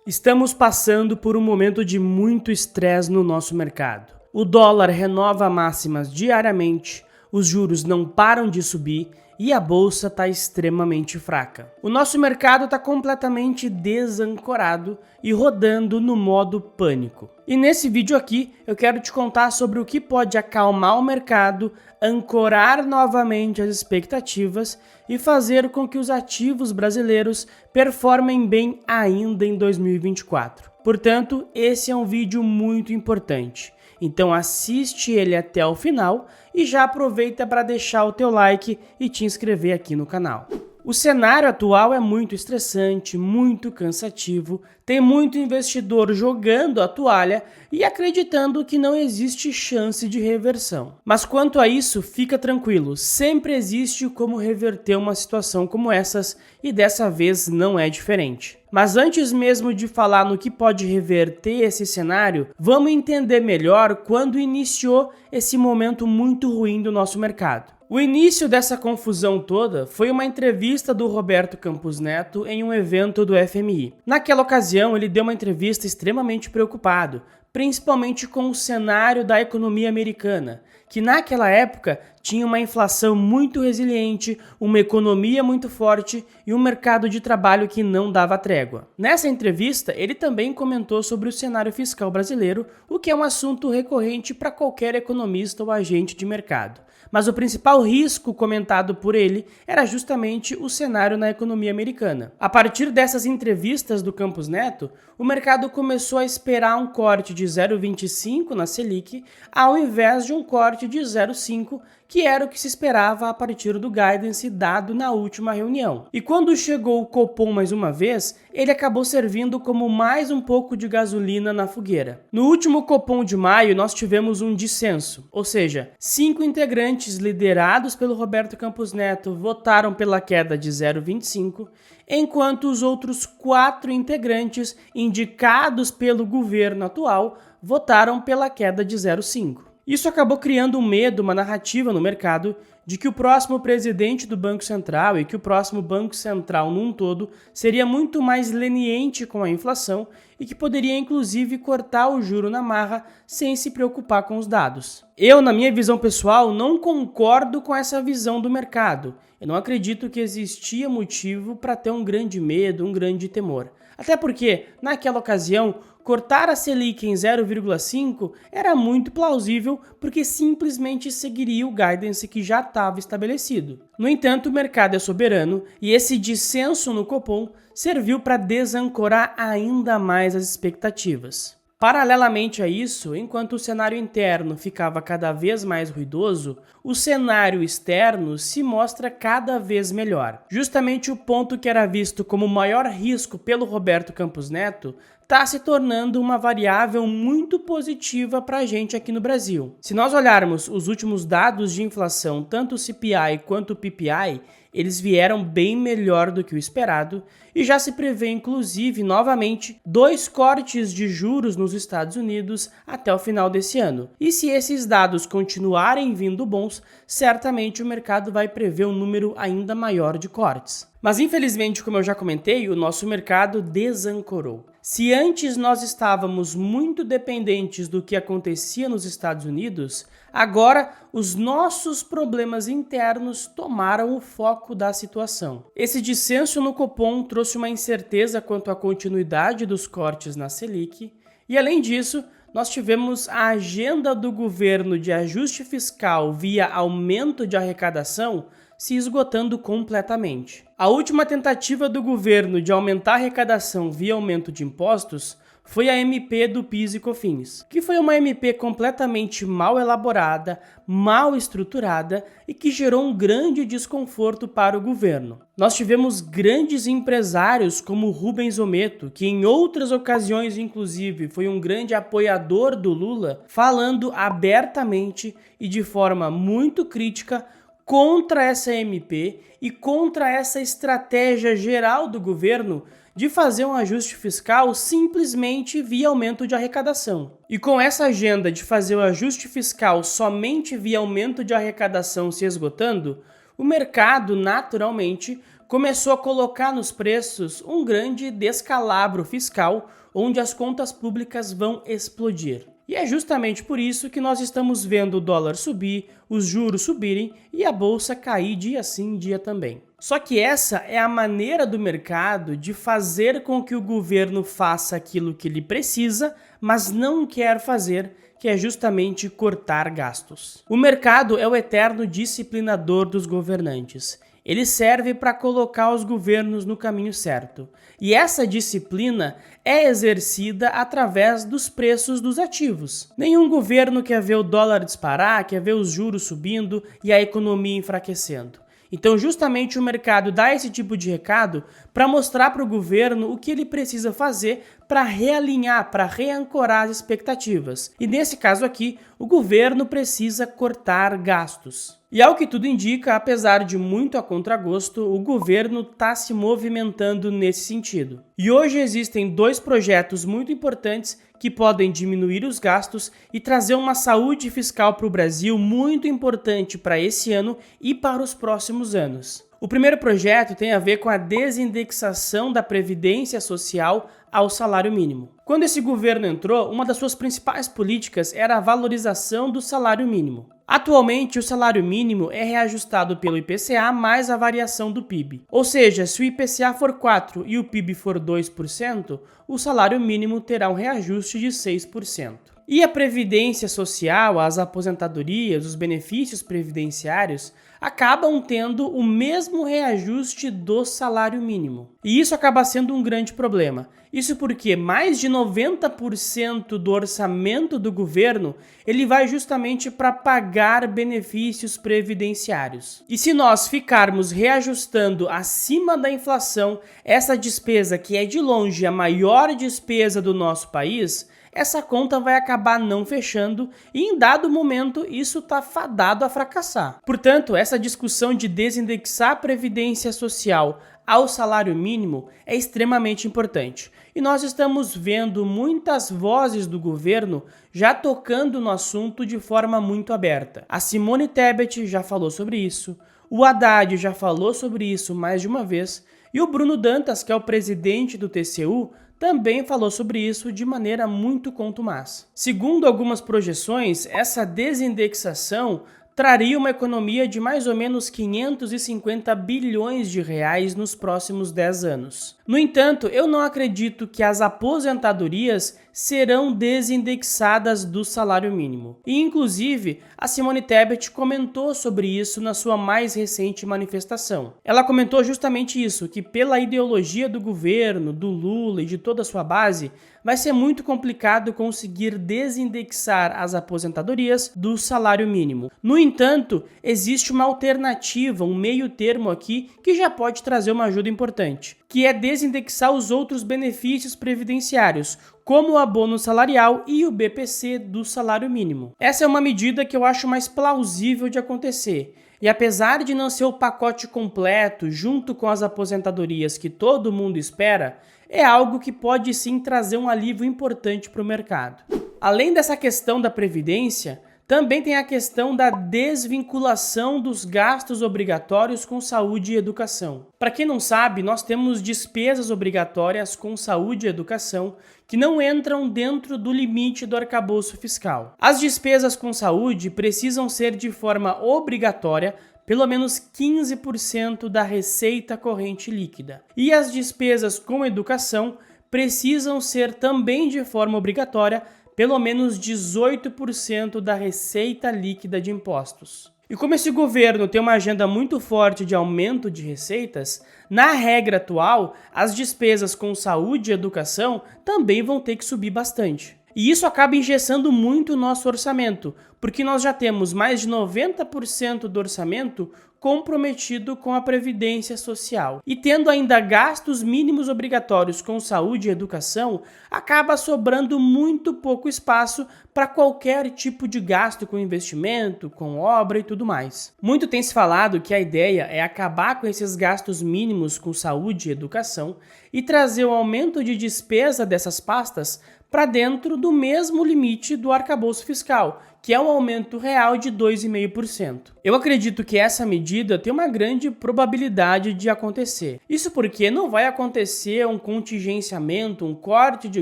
Estamos passando por um momento de muito estresse no nosso mercado. O dólar renova máximas diariamente, os juros não param de subir e a bolsa está extremamente fraca. O nosso mercado está completamente desancorado e rodando no modo pânico. E nesse vídeo aqui eu quero te contar sobre o que pode acalmar o mercado, ancorar novamente as expectativas e fazer com que os ativos brasileiros performem bem ainda em 2024. Portanto, esse é um vídeo muito importante. Então assiste ele até o final e já aproveita para deixar o teu like e te inscrever aqui no canal. O cenário atual é muito estressante, muito cansativo, tem muito investidor jogando a toalha e acreditando que não existe chance de reversão. Mas quanto a isso, fica tranquilo, sempre existe como reverter uma situação como essas e dessa vez não é diferente. Mas antes mesmo de falar no que pode reverter esse cenário, vamos entender melhor quando iniciou esse momento muito ruim do nosso mercado. O início dessa confusão toda foi uma entrevista do Roberto Campos Neto em um evento do FMI. Naquela ocasião, ele deu uma entrevista extremamente preocupado, principalmente com o cenário da economia americana, que naquela época tinha uma inflação muito resiliente, uma economia muito forte e um mercado de trabalho que não dava trégua. Nessa entrevista, ele também comentou sobre o cenário fiscal brasileiro, o que é um assunto recorrente para qualquer economista ou agente de mercado. Mas o principal risco comentado por ele era justamente o cenário na economia americana. A partir dessas entrevistas do Campos Neto, o mercado começou a esperar um corte de 0,25 na Selic, ao invés de um corte de 0,5, que era o que se esperava a partir do guidance dado na última reunião. E quando chegou o Copom mais uma vez, ele acabou servindo como mais um pouco de gasolina na fogueira. No último Copom de maio, nós tivemos um dissenso, ou seja, 5 integrantes liderados pelo Roberto Campos Neto votaram pela queda de 0,25, enquanto os outros 4 integrantes indicados pelo governo atual votaram pela queda de 0,5. Isso acabou criando um medo, uma narrativa no mercado de que o próximo presidente do Banco Central e que o próximo Banco Central num todo seria muito mais leniente com a inflação e que poderia inclusive cortar o juro na marra sem se preocupar com os dados. Eu, na minha visão pessoal, não concordo com essa visão do mercado. Eu não acredito que existia motivo para ter um grande medo, um grande temor. Até porque, naquela ocasião, cortar a Selic em 0,5 era muito plausível porque simplesmente seguiria o guidance que já estava estabelecido. No entanto, o mercado é soberano e esse dissenso no Copom serviu para desancorar ainda mais as expectativas. Paralelamente a isso, enquanto o cenário interno ficava cada vez mais ruidoso, o cenário externo se mostra cada vez melhor. Justamente o ponto que era visto como o maior risco pelo Roberto Campos Neto está se tornando uma variável muito positiva para a gente aqui no Brasil. Se nós olharmos os últimos dados de inflação, tanto o CPI quanto o PPI, eles vieram bem melhor do que o esperado e já se prevê, inclusive, novamente, 2 cortes de juros nos Estados Unidos até o final desse ano. E se esses dados continuarem vindo bons, certamente o mercado vai prever um número ainda maior de cortes. Mas infelizmente, como eu já comentei, o nosso mercado desancorou. Se antes nós estávamos muito dependentes do que acontecia nos Estados Unidos, agora os nossos problemas internos tomaram o foco da situação. Esse dissenso no Copom trouxe uma incerteza quanto à continuidade dos cortes na Selic e, além disso, nós tivemos a agenda do governo de ajuste fiscal via aumento de arrecadação se esgotando completamente. A última tentativa do governo de aumentar a arrecadação via aumento de impostos foi a MP do PIS e COFINS, que foi uma MP completamente mal elaborada, mal estruturada e que gerou um grande desconforto para o governo. Nós tivemos grandes empresários como Rubens Ometo, que em outras ocasiões inclusive foi um grande apoiador do Lula, falando abertamente e de forma muito crítica contra essa MP e contra essa estratégia geral do governo de fazer um ajuste fiscal simplesmente via aumento de arrecadação. E com essa agenda de fazer o ajuste fiscal somente via aumento de arrecadação se esgotando, o mercado naturalmente começou a colocar nos preços um grande descalabro fiscal, onde as contas públicas vão explodir. E é justamente por isso que nós estamos vendo o dólar subir, os juros subirem e a bolsa cair dia sim, dia também. Só que essa é a maneira do mercado de fazer com que o governo faça aquilo que ele precisa, mas não quer fazer, que é justamente cortar gastos. O mercado é o eterno disciplinador dos governantes. Ele serve para colocar os governos no caminho certo. E essa disciplina é exercida através dos preços dos ativos. Nenhum governo quer ver o dólar disparar, quer ver os juros subindo e a economia enfraquecendo. Então, justamente o mercado dá esse tipo de recado para mostrar para o governo o que ele precisa fazer para realinhar, para reancorar as expectativas. E nesse caso aqui, o governo precisa cortar gastos. E ao que tudo indica, apesar de muito a contragosto, o governo está se movimentando nesse sentido. E hoje existem dois projetos muito importantes que podem diminuir os gastos e trazer uma saúde fiscal para o Brasil muito importante para esse ano e para os próximos anos. O primeiro projeto tem a ver com a desindexação da Previdência Social ao salário mínimo. Quando esse governo entrou, uma das suas principais políticas era a valorização do salário mínimo. Atualmente, o salário mínimo é reajustado pelo IPCA mais a variação do PIB. Ou seja, se o IPCA for 4% e o PIB for 2%, o salário mínimo terá um reajuste de 6%. E a Previdência Social, as aposentadorias, os benefícios previdenciários acabam tendo o mesmo reajuste do salário mínimo. E isso acaba sendo um grande problema. Isso porque mais de 90% do orçamento do governo ele vai justamente para pagar benefícios previdenciários. E se nós ficarmos reajustando acima da inflação essa despesa que é de longe a maior despesa do nosso país, essa conta vai acabar não fechando e em dado momento isso está fadado a fracassar. Portanto, essa discussão de desindexar a Previdência Social ao salário mínimo é extremamente importante. E nós estamos vendo muitas vozes do governo já tocando no assunto de forma muito aberta. A Simone Tebet já falou sobre isso, o Haddad já falou sobre isso mais de uma vez, e o Bruno Dantas, que é o presidente do TCU, também falou sobre isso de maneira muito contumaz. Segundo algumas projeções, essa desindexação traria uma economia de mais ou menos 550 bilhões de reais nos próximos 10 anos. No entanto, eu não acredito que as aposentadorias serão desindexadas do salário mínimo. E, inclusive, a Simone Tebet comentou sobre isso na sua mais recente manifestação. Ela comentou justamente isso, que pela ideologia do governo, do Lula e de toda a sua base, vai ser muito complicado conseguir desindexar as aposentadorias do salário mínimo. No entanto, existe uma alternativa, um meio termo aqui, que já pode trazer uma ajuda importante, que é desindexar os outros benefícios previdenciários, como o abono salarial e o BPC do salário mínimo. Essa é uma medida que eu acho mais plausível de acontecer. E apesar de não ser o pacote completo junto com as aposentadorias que todo mundo espera, é algo que pode sim trazer um alívio importante para o mercado. Além dessa questão da previdência, também tem a questão da desvinculação dos gastos obrigatórios com saúde e educação. Para quem não sabe, nós temos despesas obrigatórias com saúde e educação que não entram dentro do limite do arcabouço fiscal. As despesas com saúde precisam ser de forma obrigatória pelo menos 15% da receita corrente líquida. E as despesas com educação precisam ser também de forma obrigatória pelo menos 18% da receita líquida de impostos. E como esse governo tem uma agenda muito forte de aumento de receitas, na regra atual, as despesas com saúde e educação também vão ter que subir bastante. E isso acaba engessando muito o nosso orçamento, porque nós já temos mais de 90% do orçamento comprometido com a Previdência Social. E tendo ainda gastos mínimos obrigatórios com saúde e educação, acaba sobrando muito pouco espaço para qualquer tipo de gasto com investimento, com obra e tudo mais. Muito tem se falado que a ideia é acabar com esses gastos mínimos com saúde e educação e trazer o aumento de despesa dessas pastas para dentro do mesmo limite do arcabouço fiscal, que é um aumento real de 2,5%. Eu acredito que essa medida tem uma grande probabilidade de acontecer. Isso porque não vai acontecer um contingenciamento, um corte de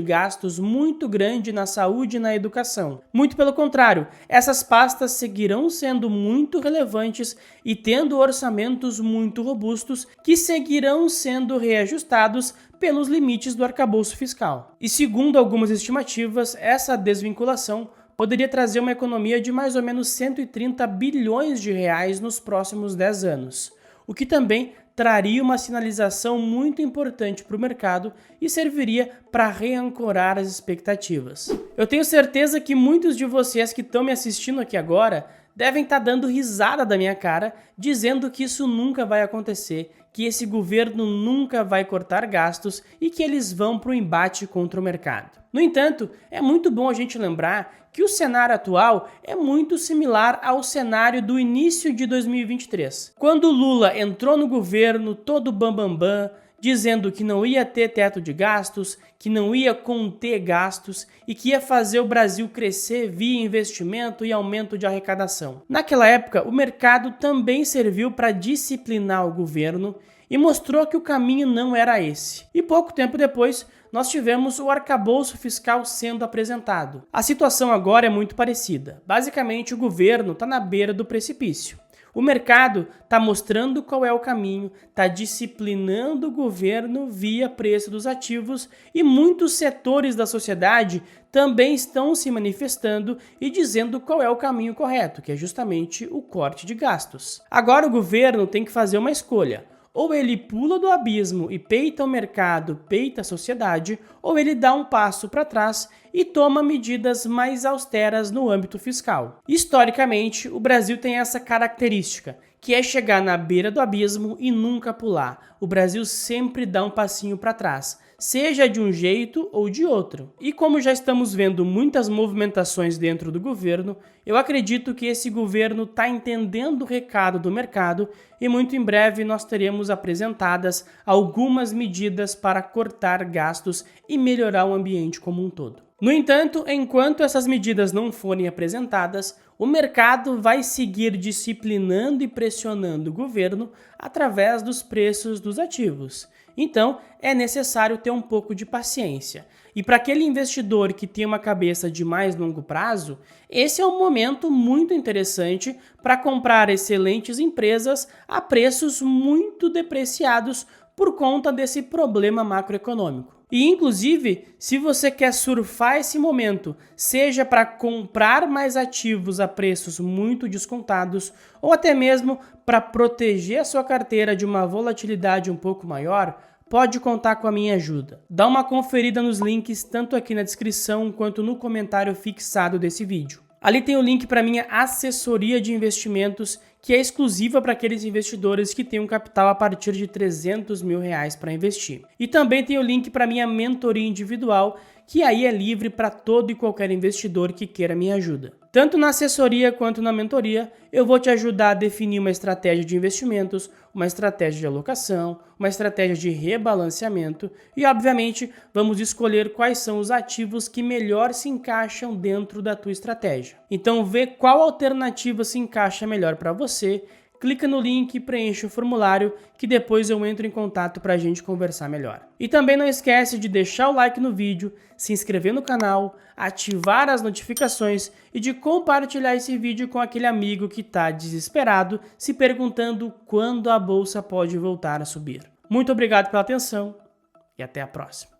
gastos muito grande na saúde e na educação. Muito pelo contrário, essas pastas seguirão sendo muito relevantes e tendo orçamentos muito robustos que seguirão sendo reajustados pelos limites do arcabouço fiscal. E segundo algumas estimativas, essa desvinculação poderia trazer uma economia de mais ou menos 130 bilhões de reais nos próximos 10 anos, o que também traria uma sinalização muito importante para o mercado e serviria para reancorar as expectativas. Eu tenho certeza que muitos de vocês que estão me assistindo aqui agora devem estar dando risada da minha cara, dizendo que isso nunca vai acontecer, que esse governo nunca vai cortar gastos e que eles vão para o embate contra o mercado. No entanto, é muito bom a gente lembrar que o cenário atual é muito similar ao cenário do início de 2023. Quando Lula entrou no governo todo bambambam, dizendo que não ia ter teto de gastos, que não ia conter gastos e que ia fazer o Brasil crescer via investimento e aumento de arrecadação. Naquela época, o mercado também serviu para disciplinar o governo e mostrou que o caminho não era esse. E pouco tempo depois, nós tivemos o arcabouço fiscal sendo apresentado. A situação agora é muito parecida. Basicamente, o governo está na beira do precipício. O mercado está mostrando qual é o caminho, está disciplinando o governo via preço dos ativos e muitos setores da sociedade também estão se manifestando e dizendo qual é o caminho correto, que é justamente o corte de gastos. Agora o governo tem que fazer uma escolha. Ou ele pula do abismo e peita o mercado, peita a sociedade, ou ele dá um passo para trás e toma medidas mais austeras no âmbito fiscal. Historicamente, o Brasil tem essa característica, que é chegar na beira do abismo e nunca pular. O Brasil sempre dá um passinho para trás, seja de um jeito ou de outro. E como já estamos vendo muitas movimentações dentro do governo, eu acredito que esse governo está entendendo o recado do mercado e muito em breve nós teremos apresentadas algumas medidas para cortar gastos e melhorar o ambiente como um todo. No entanto, enquanto essas medidas não forem apresentadas, o mercado vai seguir disciplinando e pressionando o governo através dos preços dos ativos. Então, é necessário ter um pouco de paciência. E para aquele investidor que tem uma cabeça de mais longo prazo, esse é um momento muito interessante para comprar excelentes empresas a preços muito depreciados por conta desse problema macroeconômico. E, inclusive, se você quer surfar esse momento, seja para comprar mais ativos a preços muito descontados, ou até mesmo para proteger a sua carteira de uma volatilidade um pouco maior, pode contar com a minha ajuda. Dá uma conferida nos links tanto aqui na descrição quanto no comentário fixado desse vídeo. Ali tem o link para minha assessoria de investimentos, que é exclusiva para aqueles investidores que têm um capital a partir de R$300 mil para investir. E também tem o link para minha mentoria individual, que aí é livre para todo e qualquer investidor que queira minha ajuda. Tanto na assessoria quanto na mentoria, eu vou te ajudar a definir uma estratégia de investimentos, uma estratégia de alocação, uma estratégia de rebalanceamento e, obviamente, vamos escolher quais são os ativos que melhor se encaixam dentro da tua estratégia. Então, vê qual alternativa se encaixa melhor para você, clica no link e preenche o formulário que depois eu entro em contato para a gente conversar melhor. E também não esquece de deixar o like no vídeo, se inscrever no canal, ativar as notificações e de compartilhar esse vídeo com aquele amigo que está desesperado se perguntando quando a bolsa pode voltar a subir. Muito obrigado pela atenção e até a próxima.